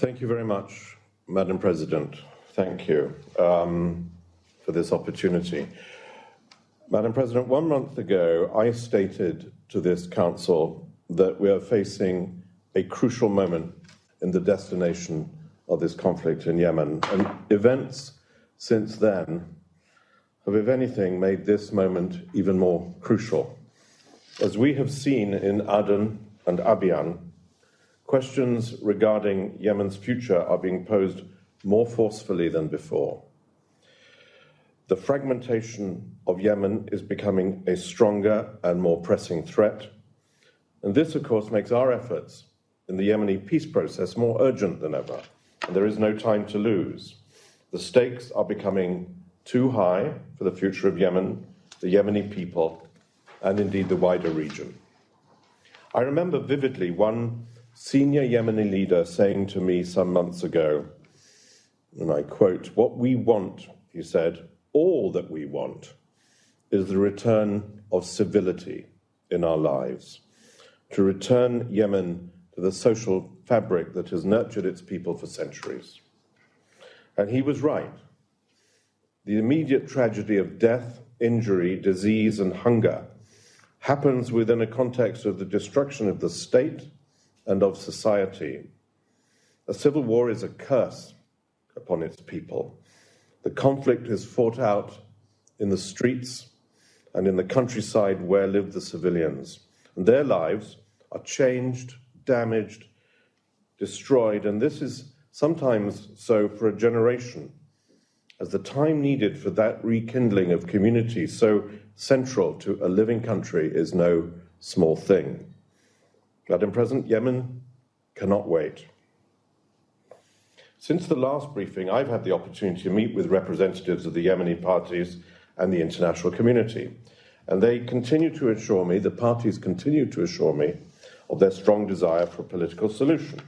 Thank you very much, Madam President. Thank you for this opportunity. Madam President, 1 month ago, I stated to this Council that we are facing a crucial moment in the destination of this conflict in Yemen. And events since then have, if anything, made this moment even more crucial. As we have seen in Aden and Abyan, questions regarding Yemen's future are being posed more forcefully than before. The fragmentation of Yemen is becoming a stronger and more pressing threat. And this, of course, makes our efforts in the Yemeni peace process more urgent than ever. And there is no time to lose. The stakes are becoming too high for the future of Yemen, the Yemeni people, and indeed the wider region. I remember vividly one senior Yemeni leader saying to me some months ago, and I quote, "What we want," he said, "all that we want is the return of civility in our lives, to return Yemen to the social fabric that has nurtured its people for centuries." And he was right. The immediate tragedy of death, injury, disease, and hunger happens within a context of the destruction of the state and of society. A civil war is a curse upon its people. The conflict is fought out in the streets and in the countryside where live the civilians. And their lives are changed, damaged, destroyed, and this is sometimes so for a generation, as the time needed for that rekindling of community so central to a living country is no small thing. Madam President, Yemen cannot wait. Since the last briefing, I've had the opportunity to meet with representatives of the Yemeni parties and the international community, and they continue to assure me, the parties continue to assure me, of their strong desire for a political solution.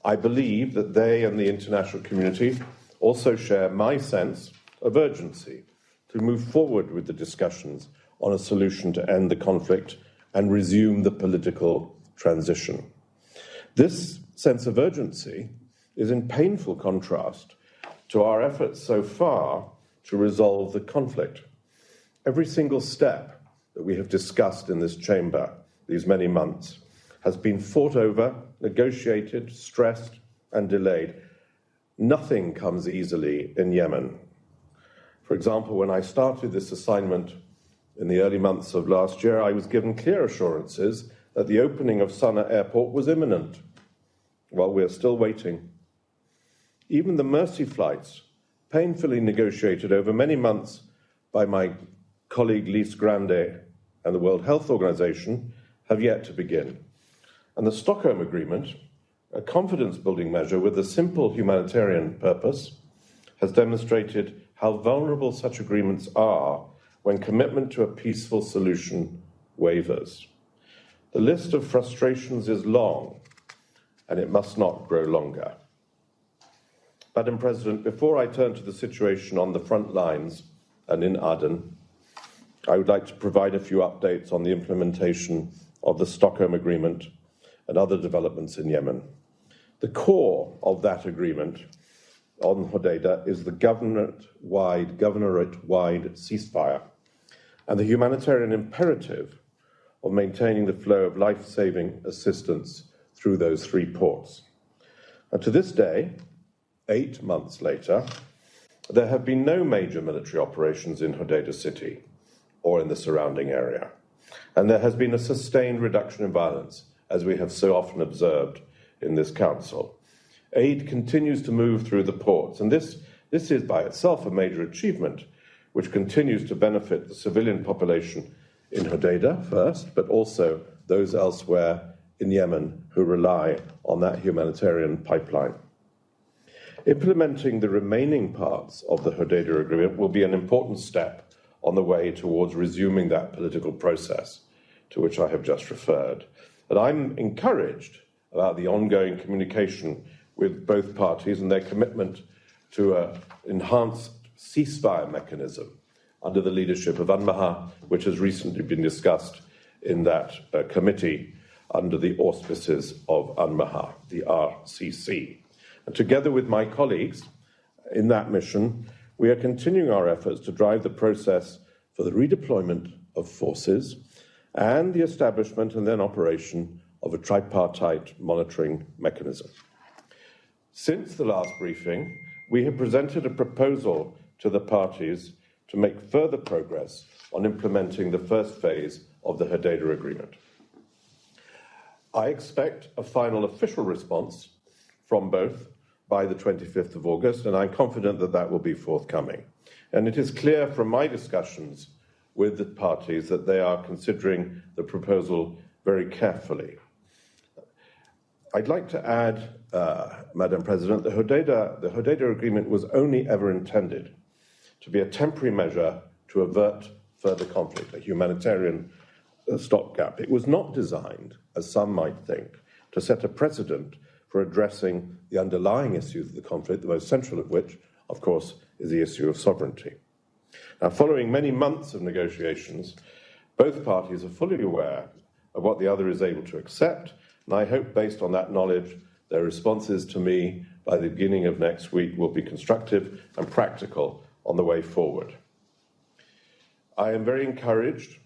I believe that they and the international community also share my sense of urgency to move forward with the discussions on a solution to end the conflict and resume the political transition. This sense of urgency is in painful contrast to our efforts so far to resolve the conflict. Every single step that we have discussed in this chamber these many months has been fought over, negotiated, stressed, and delayed. Nothing comes easily in Yemen. For example, when I started this assignment in the early months of last year, I was given clear assurances that the opening of Sana'a airport was imminent. Well, we're still waiting. Even the mercy flights, painfully negotiated over many months by my colleague Lise Grande and the World Health Organization, have yet to begin. And the Stockholm Agreement, a confidence-building measure with a simple humanitarian purpose, has demonstrated how vulnerable such agreements are when commitment to a peaceful solution wavers. The list of frustrations is long, and it must not grow longer. Madam President, before I turn to the situation on the front lines and in Aden, I would like to provide a few updates on the implementation of the Stockholm Agreement and other developments in Yemen. The core of that agreement on Hudaydah is the governorate-wide ceasefire and the humanitarian imperative of maintaining the flow of life-saving assistance through those 3 ports. And to this day, 8 months later, there have been no major military operations in Hudaydah city or in the surrounding area. And there has been a sustained reduction in violence, as we have so often observed in this council. Aid continues to move through the ports, and this is by itself a major achievement, which continues to benefit the civilian population in Hudaydah first, but also those elsewhere in Yemen who rely on that humanitarian pipeline. Implementing the remaining parts of the Hudaydah Agreement will be an important step on the way towards resuming that political process to which I have just referred. And I'm encouraged about the ongoing communication with both parties and their commitment to an enhanced ceasefire mechanism under the leadership of UNMAHA, which has recently been discussed in that committee under the auspices of UNMAHA, the RCC. And together with my colleagues in that mission, we are continuing our efforts to drive the process for the redeployment of forces and the establishment and then operation of a tripartite monitoring mechanism. Since the last briefing, we have presented a proposal to the parties to make further progress on implementing the first phase of the Hudaydah Agreement. I expect a final official response from both by the 25th of August, and I'm confident that that will be forthcoming. And it is clear from my discussions with the parties that they are considering the proposal very carefully. I'd like to add, Madam President, the Hudaydah Agreement was only ever intended to be a temporary measure to avert further conflict, a humanitarian stopgap. It was not designed, as some might think, to set a precedent for addressing the underlying issues of the conflict, the most central of which, of course, is the issue of sovereignty. Now, following many months of negotiations, both parties are fully aware of what the other is able to accept, and I hope, based on that knowledge, their responses to me by the beginning of next week will be constructive and practical on the way forward. I am very encouraged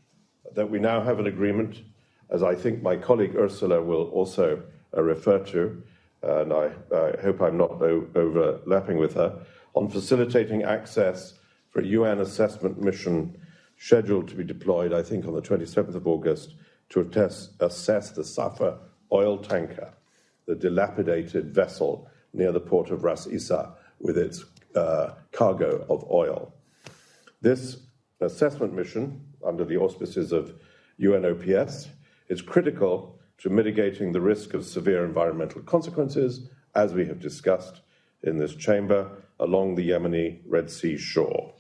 that we now have an agreement, as I think my colleague Ursula will also refer to, and I hope I'm not overlapping with her, on facilitating access for a UN assessment mission scheduled to be deployed, I think, on the 27th of August to assess the Safa oil tanker, the dilapidated vessel near the port of Ras Isa with its cargo of oil. This assessment mission, under the auspices of UNOPS, is critical to mitigating the risk of severe environmental consequences, as we have discussed in this chamber, along the Yemeni Red Sea shore.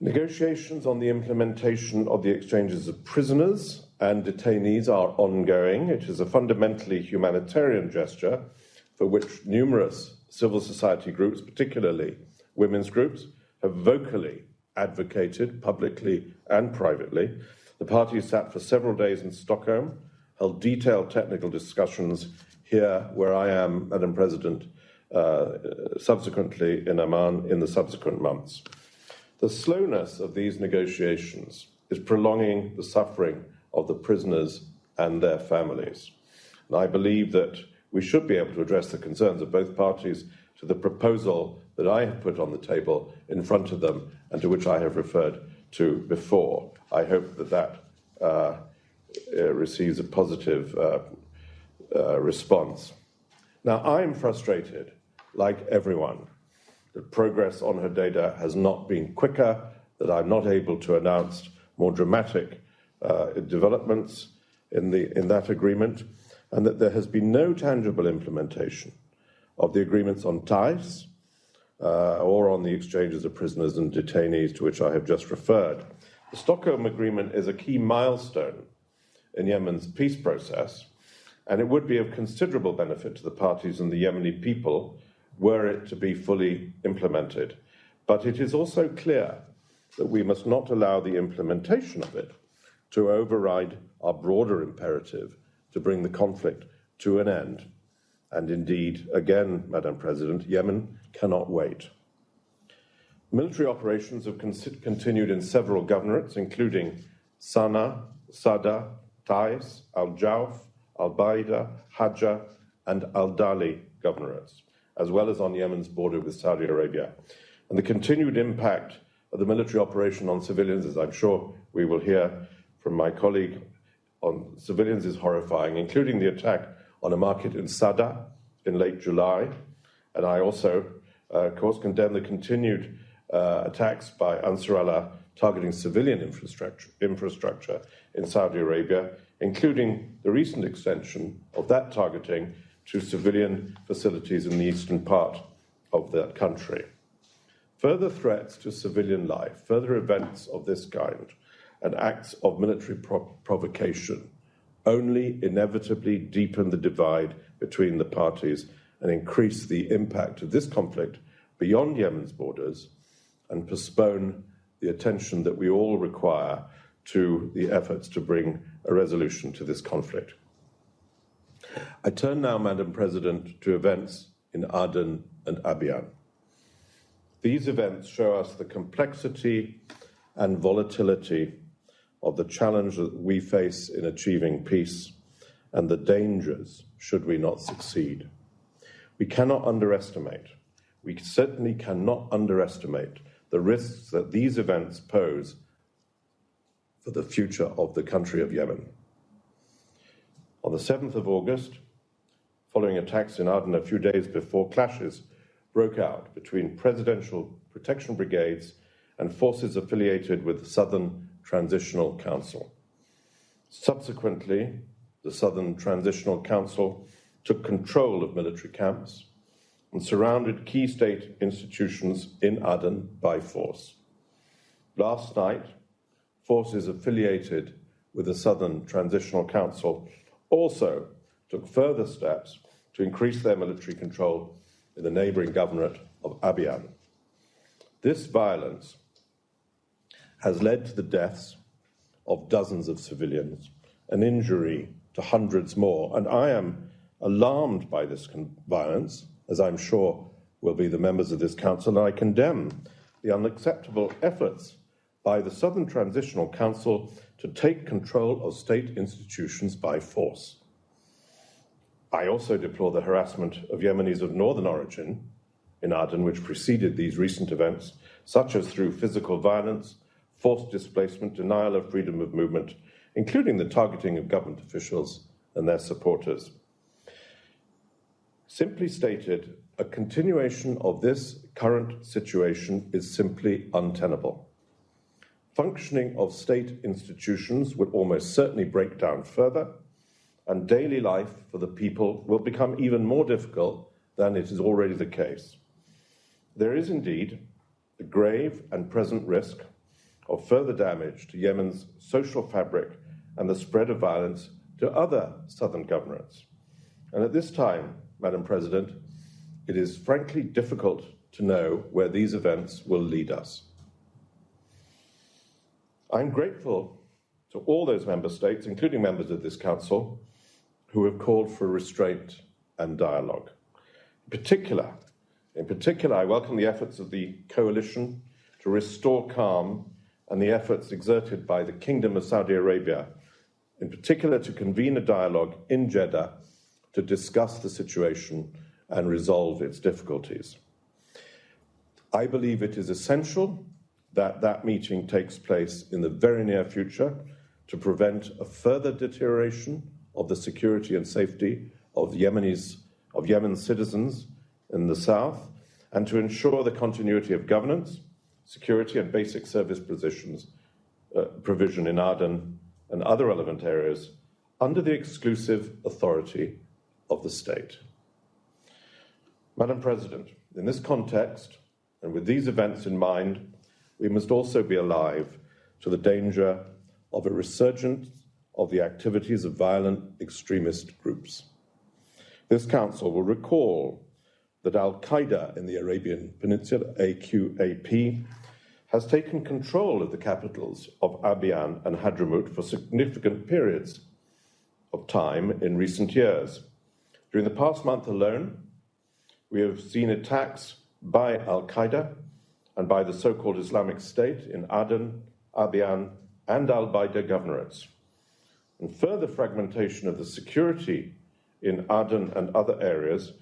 Negotiations on the implementation of the exchanges of prisoners and detainees are ongoing. It is a fundamentally humanitarian gesture for which numerous civil society groups, particularly women's groups, have vocally advocated publicly and privately. The parties sat for several days in Stockholm, held detailed technical discussions here where I am, Madam President, subsequently in Amman in the subsequent months. The slowness of these negotiations is prolonging the suffering of the prisoners and their families. And I believe that we should be able to address the concerns of both parties to the proposal that I have put on the table in front of them and to which I have referred to before. I hope that that receives a positive response. Now, I'm frustrated, like everyone, that progress on Hudaydah has not been quicker, that I'm not able to announce more dramatic developments in that agreement, and that there has been no tangible implementation of the agreements on Taiz or on the exchanges of prisoners and detainees to which I have just referred. The Stockholm Agreement is a key milestone in Yemen's peace process, and it would be of considerable benefit to the parties and the Yemeni people were it to be fully implemented. But it is also clear that we must not allow the implementation of it to override our broader imperative to bring the conflict to an end. And indeed, again, Madam President, Yemen cannot wait. Military operations have continued in several governorates, including Sana'a, Sada, Taiz, Al-Jawf, Al-Baida, Hajjah, and Al-Dali governorates, as well as on Yemen's border with Saudi Arabia. And the continued impact of the military operation on civilians, as I'm sure we will hear from my colleague, on civilians is horrifying, including the attack on a market in Sada in late July. And I also, of course, condemn the continued attacks by Ansar Allah targeting civilian infrastructure in Saudi Arabia, including the recent extension of that targeting to civilian facilities in the eastern part of that country. Further threats to civilian life, further events of this kind, and acts of military provocation only inevitably deepen the divide between the parties and increase the impact of this conflict beyond Yemen's borders and postpone the attention that we all require to the efforts to bring a resolution to this conflict. I turn now, Madam President, to events in Aden and Abyan. These events show us the complexity and volatility of the challenge that we face in achieving peace and the dangers should we not succeed. We certainly cannot underestimate the risks that these events pose for the future of the country of Yemen. On the 7th of August, following attacks in Aden a few days before, clashes broke out between Presidential Protection Brigades and forces affiliated with the Southern Transitional Council. Subsequently, the Southern Transitional Council took control of military camps and surrounded key state institutions in Aden by force. Last night, forces affiliated with the Southern Transitional Council also took further steps to increase their military control in the neighboring governorate of Abyan. This violence has led to the deaths of dozens of civilians and injury to hundreds more, and I am alarmed by this violence, as I'm sure will be the members of this council, and I condemn the unacceptable efforts by the Southern Transitional Council to take control of state institutions by force. I also deplore the harassment of Yemenis of northern origin in Aden, which preceded these recent events, such as through physical violence, forced displacement, denial of freedom of movement, including the targeting of government officials and their supporters. Simply stated, a continuation of this current situation is simply untenable. Functioning of state institutions would almost certainly break down further, and daily life for the people will become even more difficult than it is already the case. There is indeed a grave and present risk of further damage to Yemen's social fabric and the spread of violence to other southern governorates. And at this time, Madam President, it is frankly difficult to know where these events will lead us. I'm grateful to all those member states, including members of this council, who have called for restraint and dialogue. In particular, I welcome the efforts of the coalition to restore calm and the efforts exerted by the Kingdom of Saudi Arabia, in particular to convene a dialogue in Jeddah to discuss the situation and resolve its difficulties. I believe it is essential that that meeting takes place in the very near future to prevent a further deterioration of the security and safety of Yemen's citizens in the south, and to ensure the continuity of governance, security and basic service provision in Aden and other relevant areas under the exclusive authority of the state. Madam President, in this context, and with these events in mind, we must also be alive to the danger of a resurgence of the activities of violent extremist groups. This Council will recall that Al-Qaeda in the Arabian Peninsula, AQAP, has taken control of the capitals of Abyan and Hadramaut for significant periods of time in recent years. During the past month alone, we have seen attacks by Al-Qaeda and by the so-called Islamic State in Aden, Abyan, and Al-Baida governorates. And further fragmentation of the security in Aden and other areas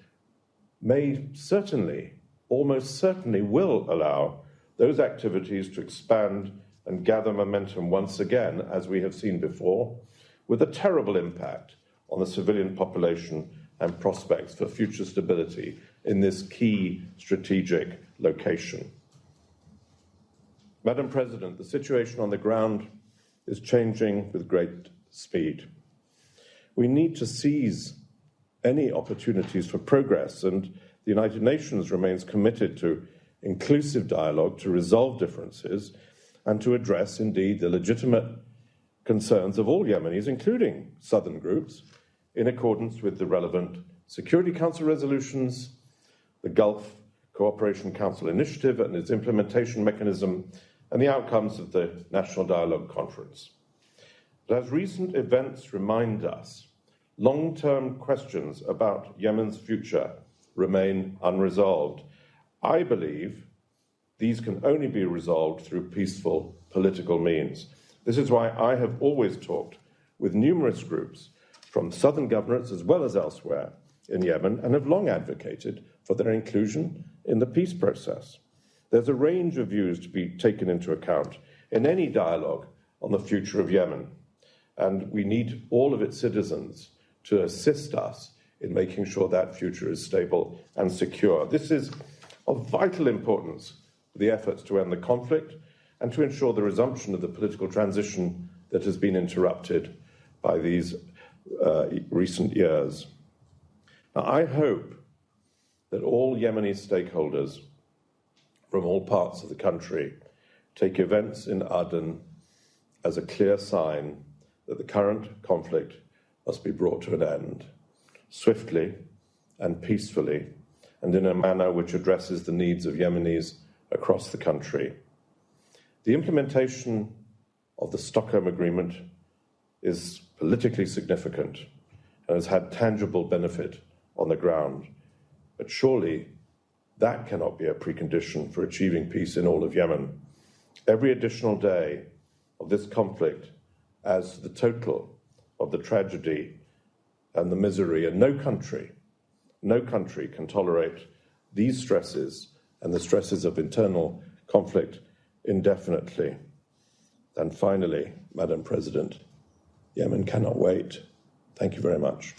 may certainly, almost certainly will allow those activities to expand and gather momentum once again, as we have seen before, with a terrible impact on the civilian population and prospects for future stability in this key strategic location. Madam President, the situation on the ground is changing with great speed. We need to seize any opportunities for progress, and the United Nations remains committed to inclusive dialogue to resolve differences and to address, indeed, the legitimate concerns of all Yemenis, including southern groups, in accordance with the relevant Security Council resolutions, the Gulf Cooperation Council initiative and its implementation mechanism, and the outcomes of the National Dialogue Conference. But as recent events remind us, long-term questions about Yemen's future remain unresolved. I believe these can only be resolved through peaceful political means. This is why I have always talked with numerous groups from southern governorates as well as elsewhere in Yemen and have long advocated for their inclusion in the peace process. There's a range of views to be taken into account in any dialogue on the future of Yemen, and we need all of its citizens to assist us in making sure that future is stable and secure. This is of vital importance for the efforts to end the conflict and to ensure the resumption of the political transition that has been interrupted by these recent years. Now, I hope that all Yemeni stakeholders from all parts of the country take events in Aden as a clear sign that the current conflict must be brought to an end, swiftly and peacefully, and in a manner which addresses the needs of Yemenis across the country. The implementation of the Stockholm Agreement is politically significant and has had tangible benefit on the ground, but surely that cannot be a precondition for achieving peace in all of Yemen. Every additional day of this conflict adds to the total of the tragedy and the misery, and no country can tolerate these stresses and the stresses of internal conflict indefinitely. And finally, Madam President, Yemen cannot wait. Thank you very much.